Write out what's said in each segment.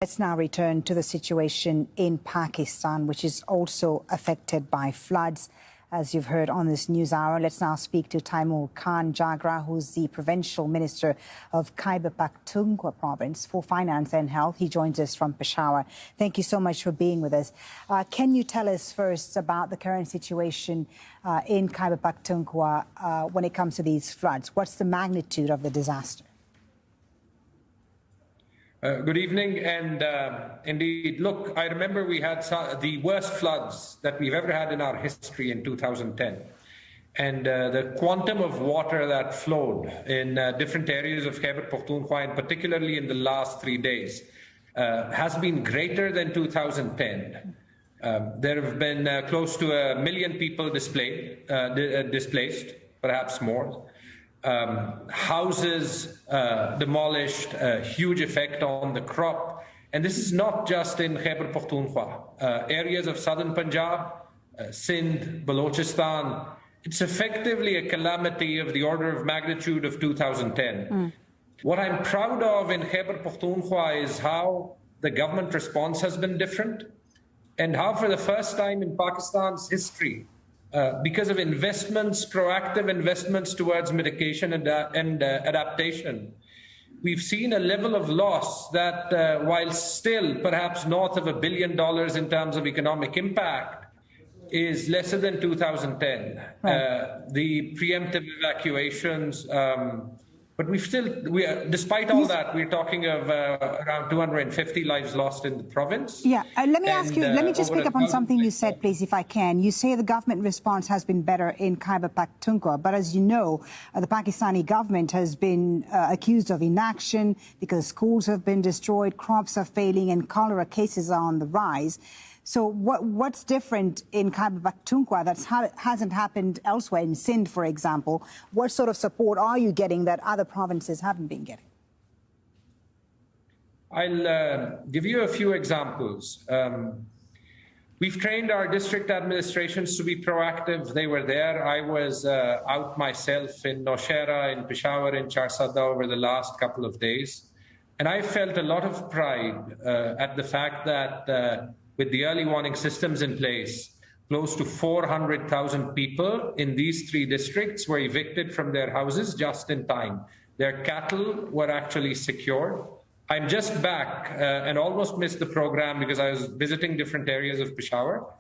Let's now return to the situation in Pakistan, which is also affected by floods. As you've heard on this news hour, let's now speak to Taimur Khan Jagra, who's the Provincial Minister of Khyber Pakhtunkhwa Province for Finance and Health. He joins us from Peshawar. Thank you so much for being with us. Can you tell us first about the current situation in Khyber Pakhtunkhwa when it comes to these floods? What's the magnitude of the disaster? Good evening, and indeed, look, I remember we had the worst floods that we've ever had in our history in 2010. And the quantum of water that flowed in different areas of Khyber Pakhtunkhwa, and particularly in the last 3 days, has been greater than 2010. There have been close to 1 million people displaced, perhaps more. Houses demolished, a huge effect on the crop. And this is not just in Khyber Pakhtunkhwa. Areas of southern Punjab, Sindh, Balochistan, it's effectively a calamity of the order of magnitude of 2010. What I'm proud of in Khyber Pakhtunkhwa is how the government response has been different, and how for the first time in Pakistan's history, because of investments, proactive investments towards mitigation and adaptation, we've seen a level of loss that, while still perhaps north of $1 billion in terms of economic impact, is lesser than 2010. Right. The preemptive evacuations, but despite all that, we're talking of around 250 lives lost in the province. Yeah, let me ask you, let me just pick up on something you said, please, if I can. You say the government response has been better in Khyber Pakhtunkhwa, but as you know, the Pakistani government has been accused of inaction because schools have been destroyed, crops are failing, and cholera cases are on the rise. So what's different in Khyber Pakhtunkhwa that hasn't happened elsewhere, in Sindh, for example? What sort of support are you getting that other provinces haven't been getting? I'll give you a few examples. We've trained our district administrations to be proactive. They were there. I was out myself in Nowshera, in Peshawar, in Charsadda over the last couple of days. And I felt a lot of pride at the fact that with the early warning systems in place, close to 400,000 people in these 3 districts were evicted from their houses just in time. Their cattle were actually secured. I'm just back and almost missed the program because I was visiting different areas of Peshawar.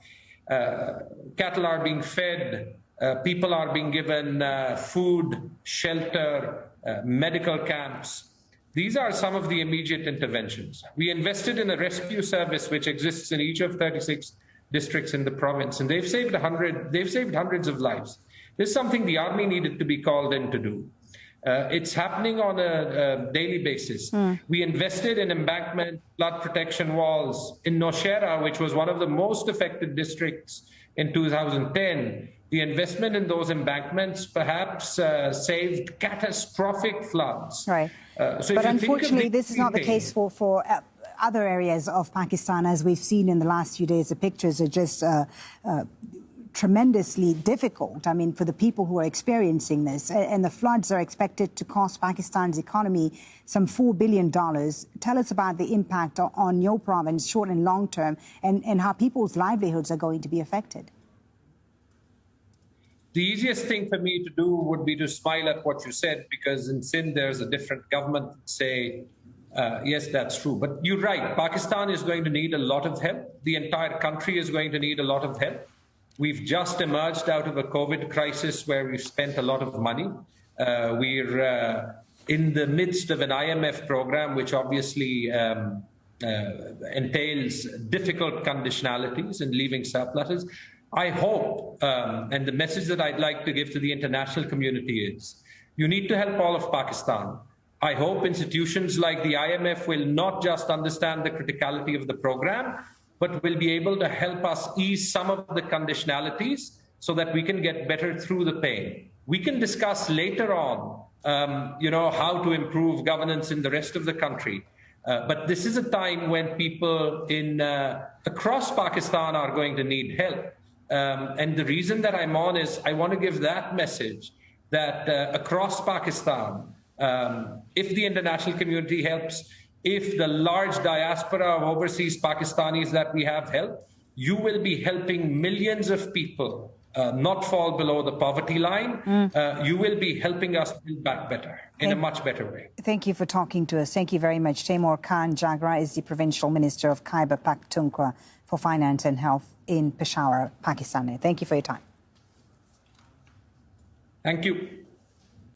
Cattle are being fed, people are being given food, shelter, medical camps. These are some of the immediate interventions. We invested in a rescue service which exists in each of 36 districts in the province, and they've saved hundreds of lives. This is something the army needed to be called in to do. It's happening on a daily basis. We invested in embankment, flood protection walls. In Nowshera, which was one of the most affected districts in 2010, the investment in those embankments perhaps saved catastrophic floods. Right. But unfortunately, this is not the case for other areas of Pakistan. As we've seen in the last few days, the pictures are just tremendously difficult. I mean, for the people who are experiencing this, and the floods are expected to cost Pakistan's economy some $4 billion. Tell us about the impact on your province, short and long term, and how people's livelihoods are going to be affected. The easiest thing for me to do would be to smile at what you said, because in Sindh there's a different government that say, yes, that's true. But you're right, Pakistan is going to need a lot of help. The entire country is going to need a lot of help. We've just emerged out of a COVID crisis where we've spent a lot of money. We're in the midst of an IMF program, which obviously entails difficult conditionalities and leaving surpluses. I hope, and the message that I'd like to give to the international community is, you need to help all of Pakistan. I hope institutions like the IMF will not just understand the criticality of the program, but will be able to help us ease some of the conditionalities so that we can get better through the pain. We can discuss later on, how to improve governance in the rest of the country. But this is a time when people across Pakistan are going to need help. And the reason that I'm on is I want to give that message that across Pakistan, if the international community helps, if the large diaspora of overseas Pakistanis that we have help, you will be helping millions of people not fall below the poverty line. You will be helping us build back better, in a much better way. Thank you for talking to us. Thank you very much. Taimur Khan Jagra is the Provincial Minister of Khyber Pakhtunkhwa for Finance and Health in Peshawar, Pakistan. Thank you for your time. Thank you.